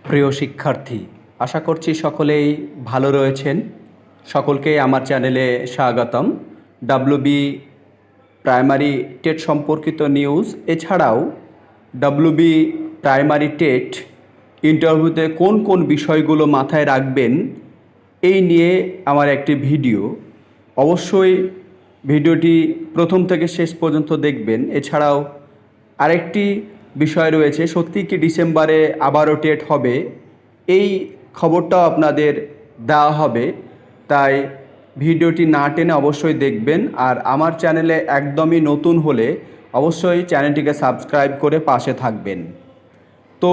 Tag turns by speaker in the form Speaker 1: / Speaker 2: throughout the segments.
Speaker 1: প্রিয় শিক্ষার্থী, আশা করছি সকলেই ভালো রয়েছেন। সকলকেই আমার চ্যানেলে স্বাগতম। ডাব্লিউবি প্রাইমারি টেট সম্পর্কিত নিউজ, এছাড়াও ডাব্লিউবি প্রাইমারি টেট ইন্টারভিউতে কোন কোন বিষয়গুলো মাথায় রাখবেন এই নিয়ে আমার একটি ভিডিও। অবশ্যই ভিডিওটি প্রথম থেকে শেষ পর্যন্ত দেখবেন। এছাড়াও আরেকটি বিষয় রয়েছে, সত্যি কি ডিসেম্বরে আবারও টেট হবে, এই খবরটাও আপনাদের দেওয়া হবে। তাই ভিডিওটি না টেনে অবশ্যই দেখবেন। আর আমার চ্যানেলে একদমই নতুন হলে অবশ্যই চ্যানেলটিকে সাবস্ক্রাইব করে পাশে থাকবেন। তো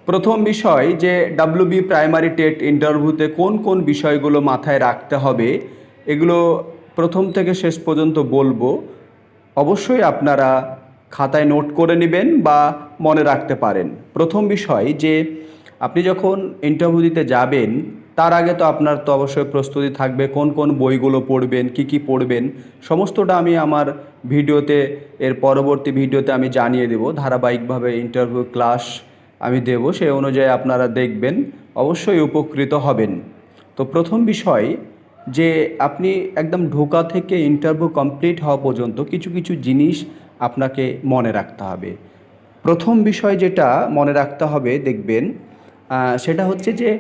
Speaker 1: প্রথম বিষয় যে ডাব্লিউবি প্রাইমারি টেট ইন্টারভিউতে কোন কোন বিষয়গুলো মাথায় রাখতে হবে, এগুলো প্রথম থেকে শেষ পর্যন্ত বলবো। অবশ্যই আপনারা খাতায় নোট করে নেবেন বা মনে রাখতে পারেন। প্রথম বিষয় যে আপনি যখন ইন্টারভিউ দিতে যাবেন তার আগে তো আপনার তো অবশ্যই প্রস্তুতি থাকবে, কোন কোন বইগুলো পড়বেন, কি পড়বেন, সমস্তটা আমি আমার ভিডিওতে, এর পরবর্তী ভিডিওতে আমি জানিয়ে দেব। ধারাবাহিকভাবে ইন্টারভিউ ক্লাস আমি দেব, সেই অনুযায়ী আপনারা দেখবেন, অবশ্যই উপকৃত হবেন। তো প্রথম বিষয় যে আপনি একদম ঢোকা থেকে ইন্টারভিউ কমপ্লিট হওয়া পর্যন্ত কিছু কিছু জিনিস আপনাকে মনে রাখতে হবে। প্রথম বিষয় যেটা মনে রাখতে হবে দেখবেন, সেটা হচ্ছে যে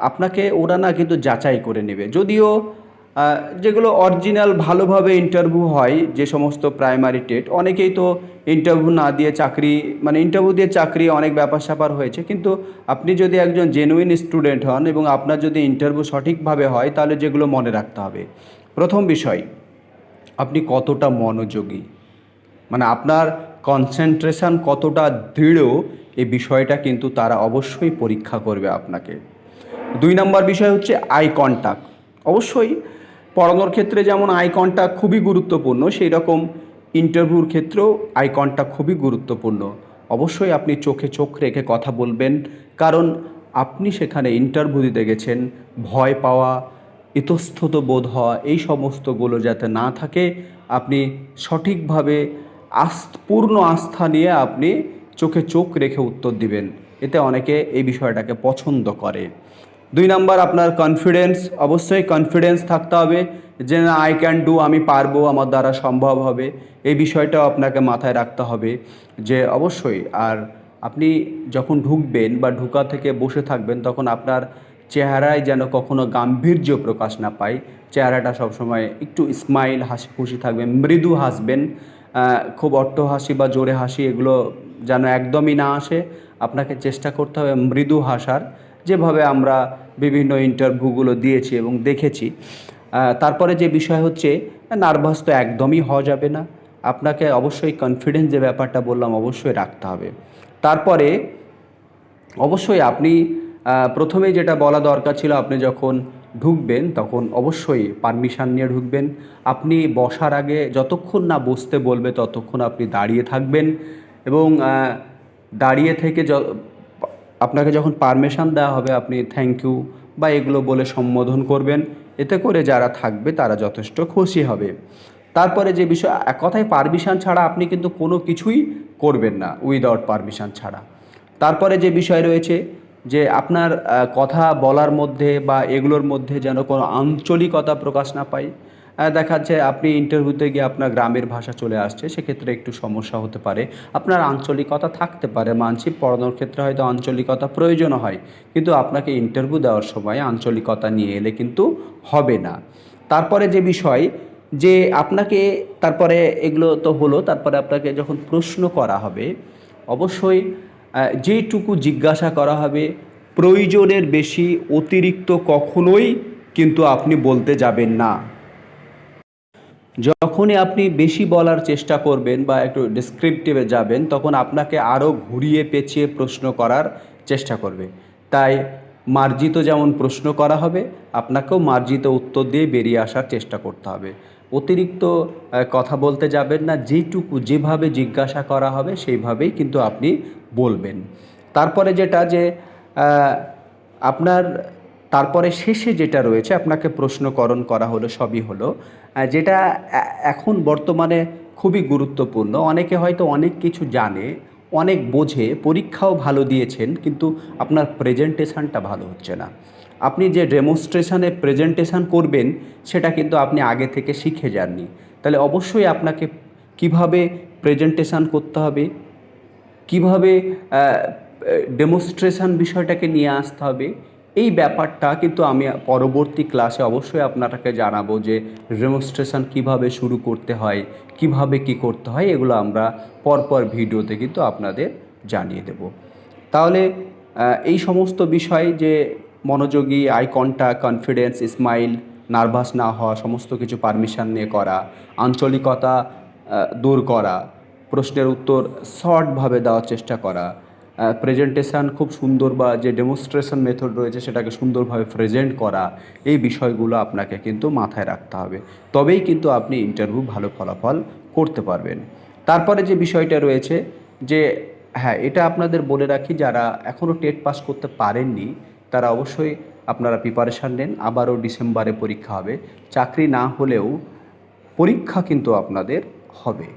Speaker 1: আপনাকে ওরা না কিন্তু যাচাই করে নেবে। যদিও যেগুলো অরিজিনাল ভালোভাবে ইন্টারভিউ হয়, যে সমস্ত প্রাইমারি টেট, অনেকেই তো ইন্টারভিউ না দিয়ে চাকরি, মানে ইন্টারভিউ দিয়ে চাকরি অনেক ব্যাপার স্যাপার হয়েছে। কিন্তু আপনি যদি একজন জেনুইন স্টুডেন্ট হন এবং আপনার যদি ইন্টারভিউ সঠিকভাবে হয়, তাহলে যেগুলো মনে রাখতে হবে, প্রথম বিষয় আপনি কতটা মনোযোগী, মানে আপনার কনসেন্ট্রেশন কতটা দৃঢ়, এই বিষয়টা কিন্তু তারা অবশ্যই পরীক্ষা করবে আপনাকে। 2 নম্বর বিষয় হচ্ছে আই কন্ট্যাক্ট। অবশ্যই পড়ানোর ক্ষেত্রে যেমন আই কন্ট্যাক্ট খুবই গুরুত্বপূর্ণ, সেই রকম ইন্টারভিউর ক্ষেত্রেও আই কন্ট্যাক্ট খুবই গুরুত্বপূর্ণ। অবশ্যই আপনি চোখে চোখ রেখে কথা বলবেন, কারণ আপনি সেখানে ইন্টারভিউ দিতে গেছেন। ভয় পাওয়া, ইতস্তত বোধ হওয়া, এই সমস্তগুলো যাতে না থাকে, আপনি সঠিকভাবে পূর্ণ আস্থা নিয়ে আপনি চোখে চোখ রেখে উত্তর দিবেন। এতে অনেকে এই বিষয়টাকে পছন্দ করে। 2 নাম্বার আপনার কনফিডেন্স, অবশ্যই কনফিডেন্স থাকতে হবে যে না, আই ক্যান ডু, আমি পারবো, আমার দ্বারা সম্ভব হবে, এই বিষয়টাও আপনাকে মাথায় রাখতে হবে যে অবশ্যই। আর আপনি যখন ঢুকবেন বা ঢোকা থেকে বসে থাকবেন, তখন আপনার চেহারায় যেন কখনো গাম্ভীর্য প্রকাশ না পায়। চেহারাটা সবসময় একটু স্মাইল, হাসি খুশি থাকবেন, মৃদু হাসবেন। খুব অট্টহাসি বা জোরে হাসি এগুলো যেন একদমই না আসে। আপনাকে চেষ্টা করতে হবে মৃদু হাসার, যেভাবে আমরা বিভিন্ন ইন্টারভিউগুলো দিয়েছি এবং দেখেছি। তারপরে যে বিষয় হচ্ছে, নার্ভাস তো একদমই হওয়া যাবে না। আপনাকে অবশ্যই কনফিডেন্স যে ব্যাপারটা বললাম অবশ্যই রাখতে হবে। তারপরে অবশ্যই আপনি প্রথমেই যেটা বলা দরকার ছিল, আপনি যখন ঢুকবেন তখন অবশ্যই পারমিশন নিয়ে ঢুকবেন। আপনি বসার আগে যতক্ষণ না বসতে বলবে ততক্ষণ আপনি দাঁড়িয়ে থাকবেন এবং দাঁড়িয়ে থেকে আপনাকে যখন পারমিশন দেওয়া হবে আপনি থ্যাংক ইউ বা এগুলো বলে সম্বোধন করবেন। এতে করে যারা থাকবে তারা যথেষ্ট খুশি হবে। তারপরে যে বিষয়, এক কথায় পারমিশন ছাড়া আপনি কিন্তু কোনো কিছুই করবেন না, উইদাউট পারমিশন ছাড়া। তারপরে যে বিষয় রয়েছে যে আপনার কথা বলার মধ্যে বা এগুলোর মধ্যে যেন কোনো আঞ্চলিকতা প্রকাশ না পায়। দেখা যাচ্ছে আপনি ইন্টারভিউতে গিয়ে আপনার গ্রামের ভাষা চলে আসছে, সেক্ষেত্রে একটু সমস্যা হতে পারে। আপনার আঞ্চলিকতা থাকতে পারে, মানছি পড়ানোর ক্ষেত্রে হয়তো আঞ্চলিকতা প্রয়োজন হয়, কিন্তু আপনাকে ইন্টারভিউ দেওয়ার সময় আঞ্চলিকতা নিয়ে এলে কিন্তু হবে না। তারপরে যে বিষয় যে আপনাকে, তারপরে এগুলো তো হলো, তারপরে আপনাকে যখন প্রশ্ন করা হবে অবশ্যই যেটুকু জিজ্ঞাসা করা হবে প্রয়োজনের বেশি অতিরিক্ত কখনোই কিন্তু আপনি বলতে যাবেন না। যখনই আপনি বেশি বলার চেষ্টা করবেন বা একটু ডেসক্রিপটিভে যাবেন, তখন আপনাকে আরও ঘুরিয়ে পেঁচিয়ে প্রশ্ন করার চেষ্টা করবে। তাই মার্জিত যেমন প্রশ্ন করা হবে, আপনাকেও মার্জিত উত্তর দিয়ে বেরিয়ে আসার চেষ্টা করতে হবে। অতিরিক্ত কথা বলতে যাবেন না, যেটুকু যেভাবে জিজ্ঞাসা করা হবে সেইভাবেই কিন্তু আপনি বলবেন। তারপরে যেটা যে আপনার তারপরে শেষে যেটা রয়েছে, আপনাকে প্রশ্নকরণ করা হলো, সবই হলো, যেটা এখন বর্তমানে খুবই গুরুত্বপূর্ণ। অনেকে হয়তো অনেক কিছু জানে, অনেক বোঝে, পরীক্ষাও ভালো দিয়েছেন, কিন্তু আপনার প্রেজেন্টেশনটা ভালো হচ্ছে না। আপনি যে ডেমনস্ট্রেশনে প্রেজেন্টেশন করবেন সেটা কিন্তু আপনি আগে থেকে শিখে যাননি। তাহলে অবশ্যই আপনাকে কিভাবে প্রেজেন্টেশন করতে হবে, কিভাবে ডেমনস্ট্রেশন বিষয়টাকে নিয়ে আসতে হবে, এই ব্যাপারটা কিন্তু আমি পরবর্তী ক্লাসে অবশ্যই আপনাকে জানাবো যে ডেমনস্ট্রেশন কিভাবে শুরু করতে হয়, কিভাবে কি করতে হয়, এগুলো আমরা পরপর ভিডিওতে কিন্তু আপনাদের জানিয়ে দেব। তাহলে এই সমস্ত বিষয় যে মনোযোগী, eye contact, confidence, smile, nervous না হওয়া, সমস্ত কিছু পারমিশন নিয়ে করা, আঞ্চলিকতা দূর করা, প্রশ্নের উত্তর শর্টভাবে দেওয়ার চেষ্টা করা, প্রেজেন্টেশন খুব সুন্দর বা যে ডেমনস্ট্রেশন মেথড রয়েছে সেটাকে সুন্দরভাবে প্রেজেন্ট করা, এই বিষয়গুলো আপনাকে কিন্তু মাথায় রাখতে হবে। তবেই কিন্তু আপনি ইন্টারভিউ ভালো ফলাফল করতে পারবেন। তারপরে যে বিষয়টা রয়েছে যে হ্যাঁ, এটা আপনাদের বলে রাখি, যারা এখনও টেট পাস করতে পারেননি তারা অবশ্যই আপনারা প্রিপারেশান নেন। আবারও ডিসেম্বরে পরীক্ষা হবে। চাকরি না হলেও পরীক্ষা কিন্তু আপনাদের হবে,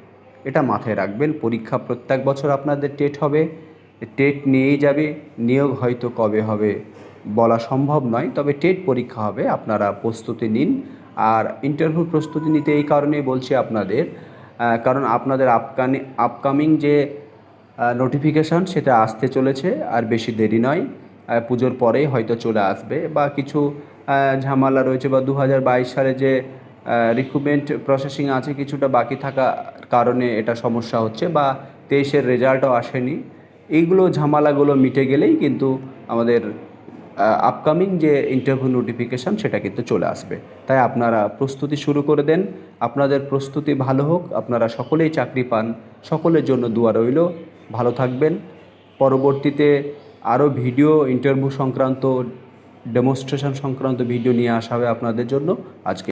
Speaker 1: এটা মাথায় রাখবেন। পরীক্ষা প্রত্যেক বছর আপনাদের টেট হবে, টেট নিয়েই যাবে। নিয়োগ হয়তো কবে হবে বলা সম্ভব নয়, তবে টেট পরীক্ষা হবে, আপনারা প্রস্তুতি নিন। আর ইন্টারভিউ প্রস্তুতি নিতে এই কারণেই বলছি আপনাদের, কারণ আপনাদের আপকামিং যে নোটিফিকেশান সেটা আসতে চলেছে, আর বেশি দেরি নয়। পুজোর পরেই হয়তো চলে আসবে, বা কিছু ঝামেলা রয়েছে, বা 2022 সালে যে রিক্রুটমেন্ট প্রসেসিং আছে কিছুটা বাকি থাকার কারণে এটা সমস্যা হচ্ছে, বা 23-এর রেজাল্টও আসেনি। এইগুলো ঝামেলাগুলো মিটে গেলেই কিন্তু আমাদের আপকামিং যে ইন্টারভিউ নোটিফিকেশান সেটা কিন্তু চলে আসবে। তাই আপনারা প্রস্তুতি শুরু করে দেন। আপনাদের প্রস্তুতি ভালো হোক, আপনারা সকলেই চাকরি পান, সকলের জন্য দোয়া রইল। ভালো থাকবেন। পরবর্তীতে আরও ভিডিও, ইন্টারভিউ সংক্রান্ত, ডেমনস্ট্রেশন সংক্রান্ত ভিডিও নিয়ে আসা হবে আপনাদের জন্য। আজকে